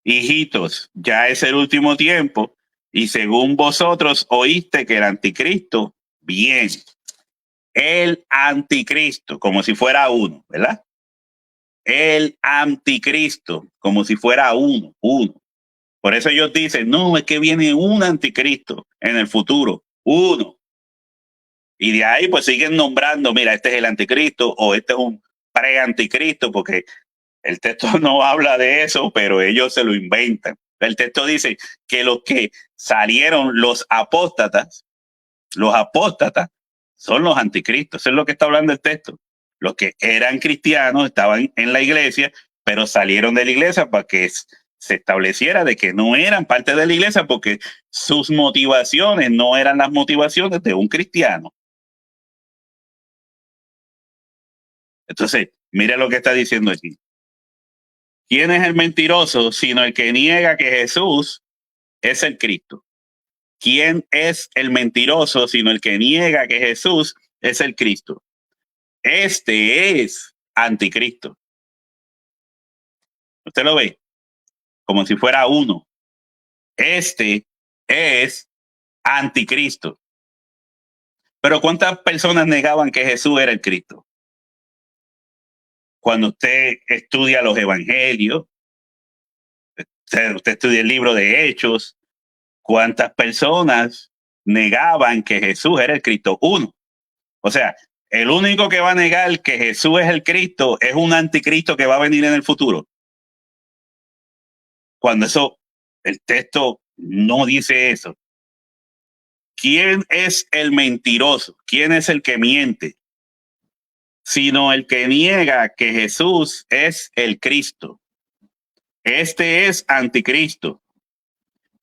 Hijitos, ya es el último tiempo, y según vosotros oíste que el anticristo viene. El anticristo, como si fuera uno, ¿verdad? El anticristo, como si fuera uno. Por eso ellos dicen, no, es que viene un anticristo en el futuro, uno. Y de ahí pues siguen nombrando, mira, este es el anticristo o este es un pre-anticristo, porque el texto no habla de eso, pero ellos se lo inventan. El texto dice que los que salieron, los apóstatas son los anticristos. Eso es lo que está hablando el texto. Los que eran cristianos estaban en la iglesia, pero salieron de la iglesia para que se estableciera de que no eran parte de la iglesia porque sus motivaciones no eran las motivaciones de un cristiano. Entonces, mire lo que está diciendo aquí. ¿Quién es el mentiroso sino el que niega que Jesús es el Cristo? ¿Quién es el mentiroso sino el que niega que Jesús es el Cristo? Este es anticristo. Usted lo ve como si fuera uno. Este es anticristo. Pero ¿cuántas personas negaban que Jesús era el Cristo? Cuando usted estudia los evangelios, usted estudia el libro de Hechos, ¿cuántas personas negaban que Jesús era el Cristo? Uno. O sea, el único que va a negar que Jesús es el Cristo es un anticristo que va a venir en el futuro. Cuando eso, el texto no dice eso. ¿Quién es el mentiroso? ¿Quién es el que miente? Sino el que niega que Jesús es el Cristo. Este es anticristo,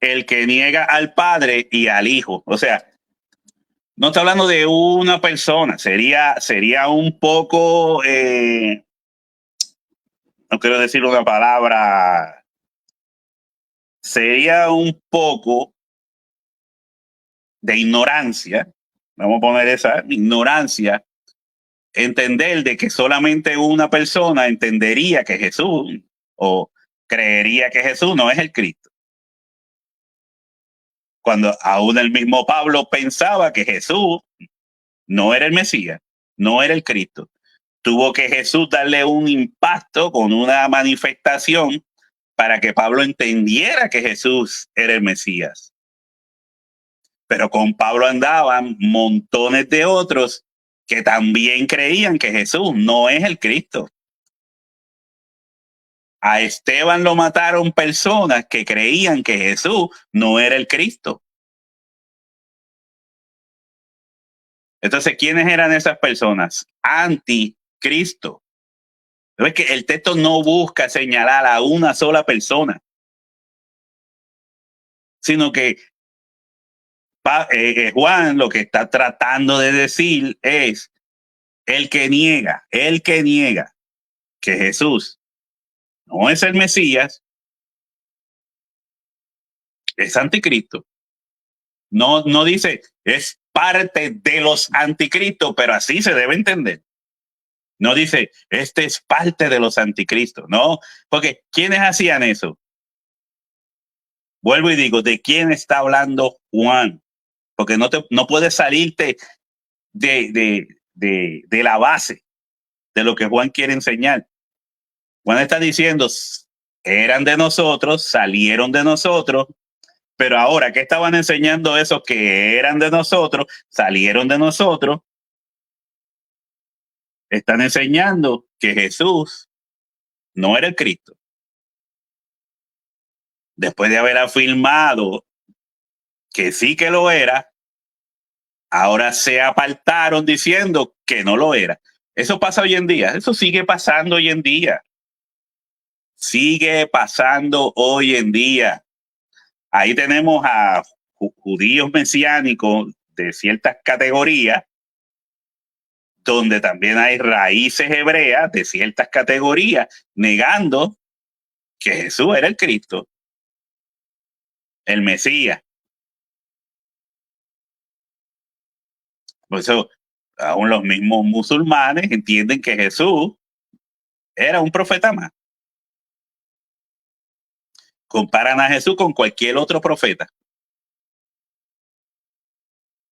el que niega al Padre y al Hijo. O sea, no está hablando de una persona, sería un poco, no quiero decir una palabra, sería un poco de ignorancia, vamos a poner esa ignorancia, entender de que solamente una persona entendería que Jesús o creería que Jesús no es el Cristo. Cuando aún el mismo Pablo pensaba que Jesús no era el Mesías, no era el Cristo. Tuvo que Jesús darle un impacto con una manifestación para que Pablo entendiera que Jesús era el Mesías. Pero con Pablo andaban montones de otros que también creían que Jesús no es el Cristo. A Esteban lo mataron personas que creían que Jesús no era el Cristo. Entonces, ¿quiénes eran esas personas? Anticristo. Es que el texto no busca señalar a una sola persona, sino que Juan lo que está tratando de decir es el que niega que Jesús no es el Mesías, es anticristo. No dice es parte de los anticristos, pero así se debe entender. No dice este es parte de los anticristos, no, porque ¿quiénes hacían eso? Vuelvo y digo, ¿de quién está hablando Juan? Porque no puedes salirte de la base de lo que Juan quiere enseñar. Juan está diciendo, eran de nosotros, salieron de nosotros, pero ahora, ¿qué estaban enseñando esos que eran de nosotros, salieron de nosotros? Están enseñando que Jesús no era el Cristo. Después de haber afirmado que sí que lo era, ahora se apartaron diciendo que no lo era. Eso pasa hoy en día, eso sigue pasando hoy en día. Sigue pasando hoy en día. Ahí tenemos a judíos mesiánicos de ciertas categorías, donde también hay raíces hebreas de ciertas categorías, negando que Jesús era el Cristo, el Mesías. Por eso, aún los mismos musulmanes entienden que Jesús era un profeta más. Comparan a Jesús con cualquier otro profeta.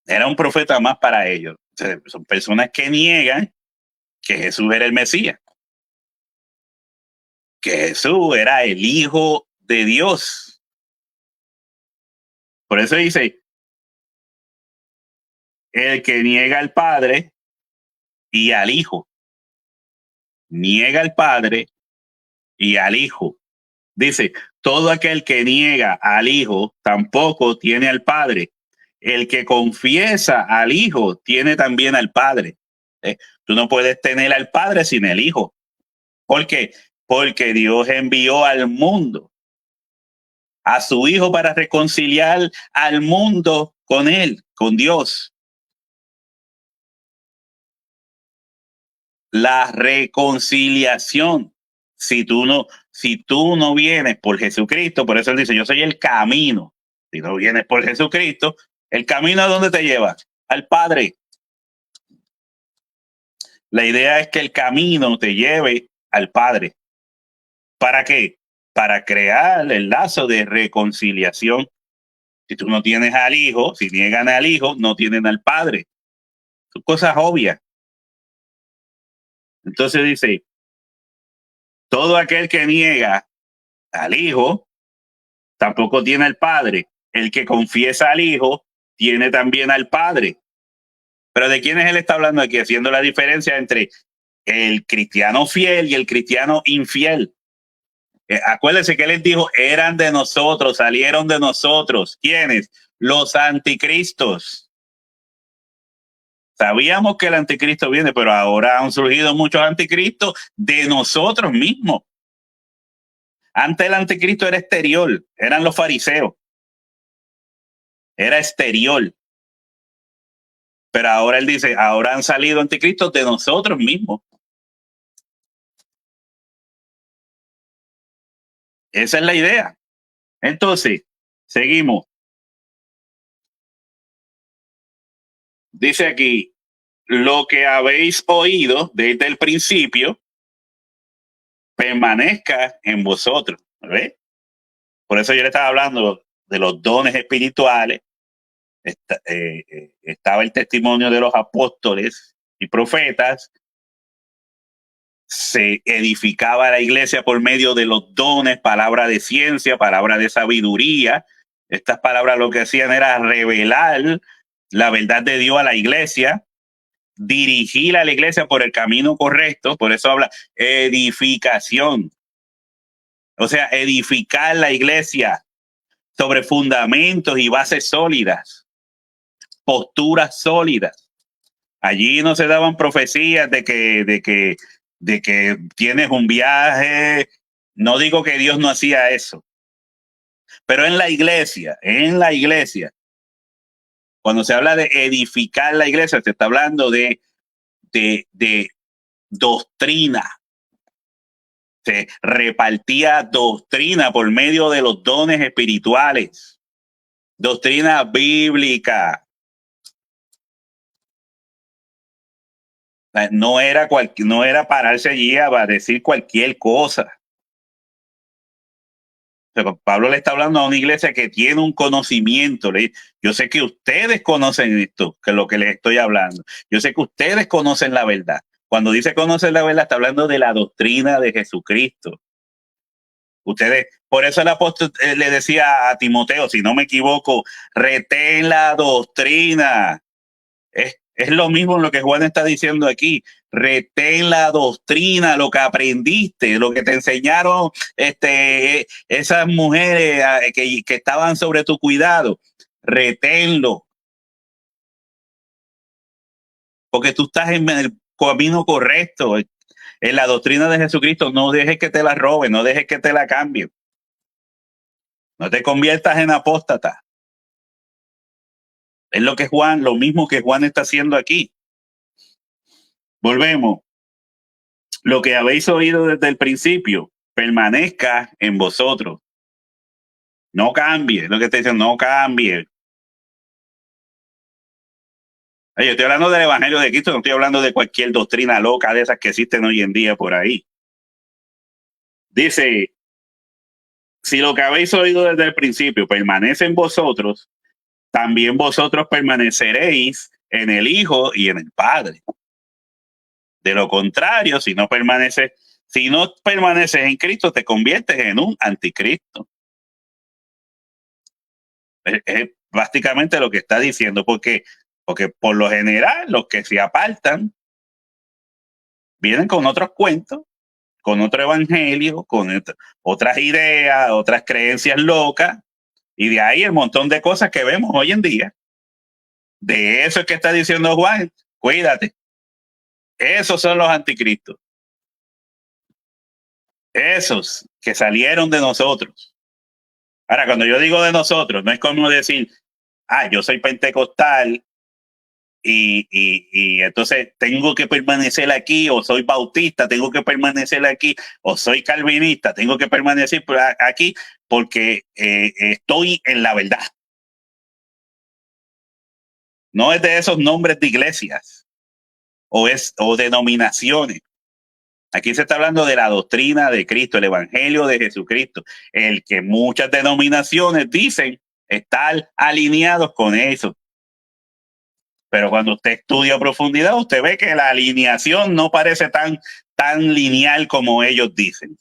Era un profeta más para ellos. O sea, son personas que niegan que Jesús era el Mesías, que Jesús era el Hijo de Dios. Por eso dice, el que niega al Padre y al Hijo. Niega al Padre y al Hijo. Dice, todo aquel que niega al Hijo tampoco tiene al Padre. El que confiesa al Hijo tiene también al Padre. Tú no puedes tener al Padre sin el Hijo. ¿Por qué? Porque Dios envió al mundo a su Hijo para reconciliar al mundo con Él, con Dios. La reconciliación. Si tú no vienes por Jesucristo, por eso él dice, yo soy el camino. Si no vienes por Jesucristo, ¿el camino a dónde te lleva? Al Padre. La idea es que el camino te lleve al Padre. ¿Para qué? Para crear el lazo de reconciliación. Si tú no tienes al Hijo, si niegan al Hijo, no tienen al Padre. Son cosas obvias. Entonces dice, todo aquel que niega al Hijo, tampoco tiene al Padre. El que confiesa al Hijo, tiene también al Padre. Pero ¿de quiénes él está hablando aquí? Haciendo la diferencia entre el cristiano fiel y el cristiano infiel. Acuérdense que él les dijo, eran de nosotros, salieron de nosotros. ¿Quiénes? Los anticristos. Sabíamos que el anticristo viene, pero ahora han surgido muchos anticristos de nosotros mismos. Antes el anticristo era exterior, eran los fariseos. Era exterior. Pero ahora él dice, ahora han salido anticristos de nosotros mismos. Esa es la idea. Entonces, seguimos. Dice aquí, lo que habéis oído desde el principio, permanezca en vosotros. ¿Ves? Por eso yo le estaba hablando de los dones espirituales. Estaba el testimonio de los apóstoles y profetas. Se edificaba la iglesia por medio de los dones, palabra de ciencia, palabra de sabiduría. Estas palabras lo que hacían era revelar la verdad de Dios a la iglesia, dirigir a la iglesia por el camino correcto. Por eso habla edificación. O sea, edificar la iglesia sobre fundamentos y bases sólidas, posturas sólidas. Allí no se daban profecías de que tienes un viaje. No digo que Dios no hacía eso, pero en la iglesia, cuando se habla de edificar la iglesia, se está hablando de doctrina. Se repartía doctrina por medio de los dones espirituales, doctrina bíblica. No era pararse allí a decir cualquier cosa. Pero Pablo le está hablando a una iglesia que tiene un conocimiento. Yo sé que ustedes conocen esto, que es lo que les estoy hablando. Yo sé que ustedes conocen la verdad. Cuando dice conocer la verdad, está hablando de la doctrina de Jesucristo. Ustedes, por eso el apóstol le decía a Timoteo, si no me equivoco, retén la doctrina. Es lo mismo lo que Juan está diciendo aquí. Retén la doctrina, lo que aprendiste, lo que te enseñaron esas mujeres que estaban sobre tu cuidado. Reténlo. Porque tú estás en el camino correcto. En la doctrina de Jesucristo, no dejes que te la roben, no dejes que te la cambien. No te conviertas en apóstata. Es lo mismo que Juan está haciendo aquí. Volvemos. Lo que habéis oído desde el principio, permanezca en vosotros. No cambie. Lo que te dicen, no cambie. Yo estoy hablando del Evangelio de Cristo, no estoy hablando de cualquier doctrina loca de esas que existen hoy en día por ahí. Dice, si lo que habéis oído desde el principio permanece en vosotros, también vosotros permaneceréis en el Hijo y en el Padre. De lo contrario, si no permaneces en Cristo, te conviertes en un anticristo. Es básicamente lo que está diciendo, porque por lo general los que se apartan vienen con otros cuentos, con otro evangelio, con otras ideas, otras creencias locas, y de ahí el montón de cosas que vemos hoy en día. De eso es que está diciendo Juan, cuídate. Esos son los anticristos. Esos que salieron de nosotros. Ahora, cuando yo digo de nosotros, no es como decir, yo soy pentecostal y entonces tengo que permanecer aquí, o soy bautista, tengo que permanecer aquí, o soy calvinista, tengo que permanecer aquí porque estoy en la verdad. No es de esos nombres de iglesias o denominaciones. Aquí se está hablando de la doctrina de Cristo, el evangelio de Jesucristo, el que muchas denominaciones dicen estar alineados con eso. Pero cuando usted estudia a profundidad, usted ve que la alineación no parece tan lineal como ellos dicen.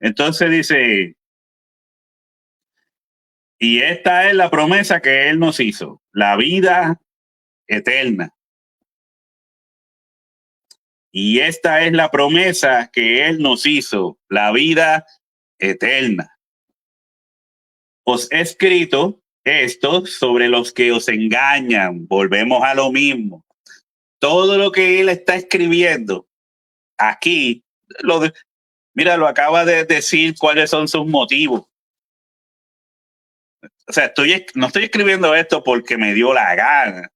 Entonces dice, y esta es la promesa que Él nos hizo, la vida eterna. Y esta es la promesa que Él nos hizo, la vida eterna. Os he escrito esto sobre los que os engañan. Volvemos a lo mismo. Todo lo que Él está escribiendo aquí, mira, lo acaba de decir cuáles son sus motivos. O sea, no estoy escribiendo esto porque me dio la gana.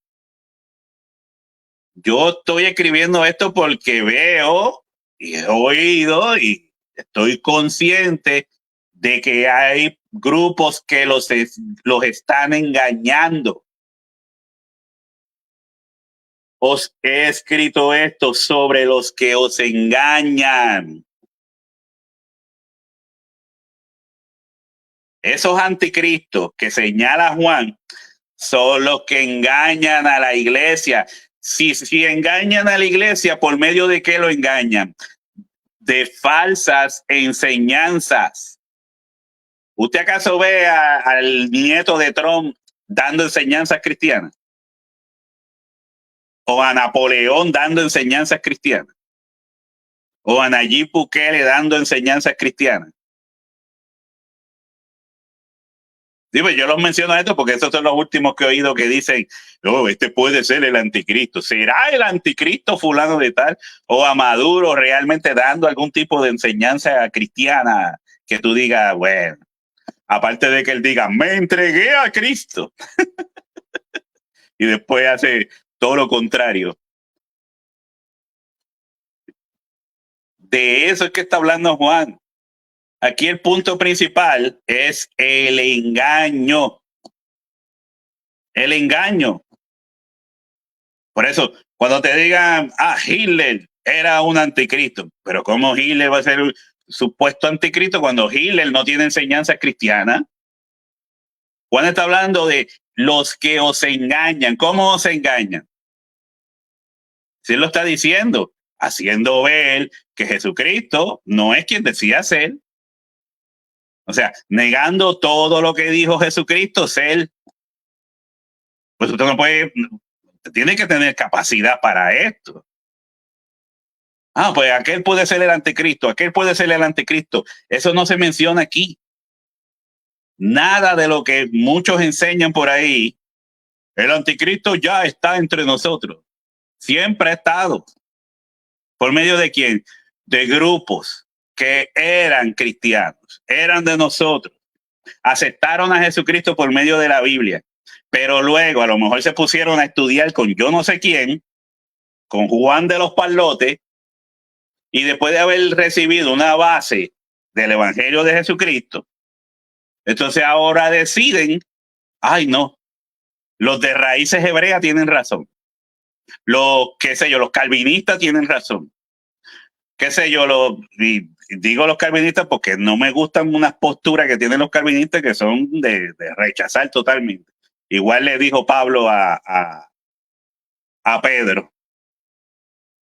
Yo estoy escribiendo esto porque veo y he oído y estoy consciente de que hay grupos que los están engañando. Os he escrito esto sobre los que os engañan. Esos anticristos que señala Juan son los que engañan a la iglesia. Si engañan a la iglesia, ¿por medio de qué lo engañan? De falsas enseñanzas. ¿Usted acaso ve al nieto de Trump dando enseñanzas cristianas? ¿O a Napoleón dando enseñanzas cristianas? o a Nayib Bukele dando enseñanzas cristianas. Digo, yo los menciono esto porque esos son los últimos que he oído que dicen, no, este puede ser el anticristo. ¿Será el anticristo fulano de tal? O a Maduro realmente dando algún tipo de enseñanza cristiana que tú digas, bueno, aparte de que él diga, me entregué a Cristo. Y después hace todo lo contrario. De eso es que está hablando Juan. Aquí el punto principal es el engaño. El engaño. Por eso, cuando te digan, Hitler era un anticristo, pero ¿cómo Hitler va a ser un supuesto anticristo cuando Hitler no tiene enseñanza cristiana? Juan está hablando de los que os engañan. ¿Cómo os engañan? Si él lo está diciendo, haciendo ver que Jesucristo no es quien decía ser. O sea, negando todo lo que dijo Jesucristo ser. Pues usted no puede, tiene que tener capacidad para esto. Pues aquel puede ser el anticristo, aquel puede ser el anticristo. Eso no se menciona aquí. Nada de lo que muchos enseñan por ahí. El anticristo ya está entre nosotros. Siempre ha estado. ¿Por medio de quién? De grupos que eran cristianos, eran de nosotros. Aceptaron a Jesucristo por medio de la Biblia. Pero luego a lo mejor se pusieron a estudiar con yo no sé quién, con Juan de los Palotes, y después de haber recibido una base del Evangelio de Jesucristo, entonces ahora deciden, ay no, los de raíces hebreas tienen razón. Los, qué sé yo, los calvinistas tienen razón. Qué sé yo, y digo los calvinistas porque no me gustan unas posturas que tienen los calvinistas que son de rechazar totalmente. Igual le dijo Pablo a Pedro.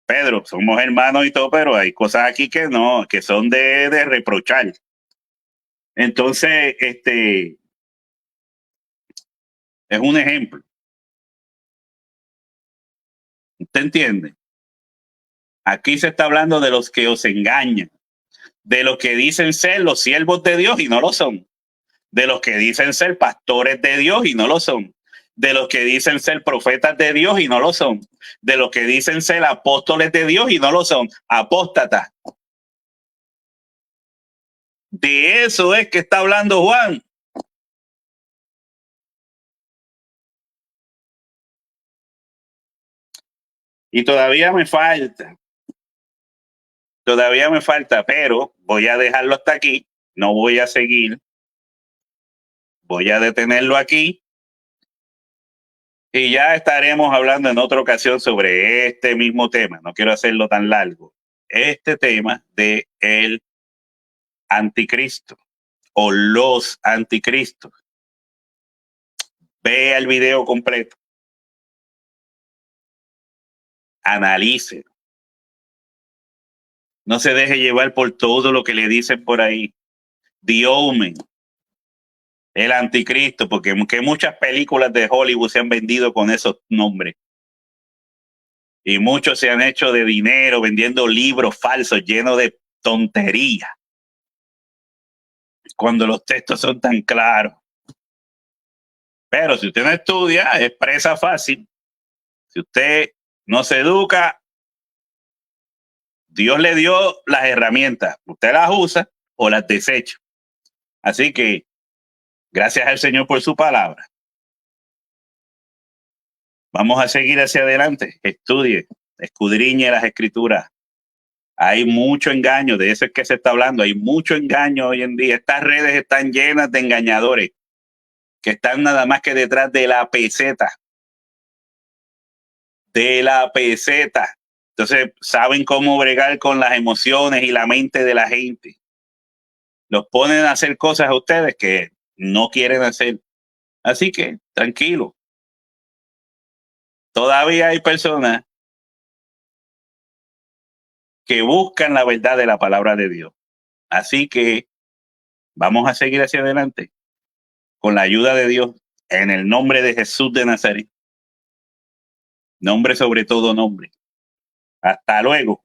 Pedro, somos hermanos y todo, pero hay cosas aquí que no, que son de reprochar. Entonces, es un ejemplo. ¿Usted entiende? Aquí se está hablando de los que os engañan, de los que dicen ser los siervos de Dios y no lo son, de los que dicen ser pastores de Dios y no lo son, de los que dicen ser profetas de Dios y no lo son, de los que dicen ser apóstoles de Dios y no lo son, apóstatas. De eso es que está hablando Juan. Y todavía me falta, pero voy a dejarlo hasta aquí, no voy a seguir, voy a detenerlo aquí y ya estaremos hablando en otra ocasión sobre este mismo tema. No quiero hacerlo tan largo. Este tema de el anticristo o los anticristos. Vea el video completo. Analice. No se deje llevar por todo lo que le dicen por ahí. The Omen, el anticristo, porque muchas películas de Hollywood se han vendido con esos nombres. Y muchos se han hecho de dinero vendiendo libros falsos llenos de tonterías. Cuando los textos son tan claros. Pero si usted no estudia, es presa fácil. Si usted no se educa, Dios le dio las herramientas. Usted las usa o las desecha. Así que gracias al Señor por su palabra. Vamos a seguir hacia adelante. Estudie, escudriñe las escrituras. Hay mucho engaño, de eso es que se está hablando. Hay mucho engaño hoy en día. Estas redes están llenas de engañadores que están nada más que detrás de la peseta. De la peseta. Entonces, saben cómo bregar con las emociones y la mente de la gente. Los ponen a hacer cosas a ustedes que no quieren hacer. Así que, tranquilo. Todavía hay personas que buscan la verdad de la palabra de Dios. Así que vamos a seguir hacia adelante con la ayuda de Dios en el nombre de Jesús de Nazaret. Nombre sobre todo nombre. Hasta luego.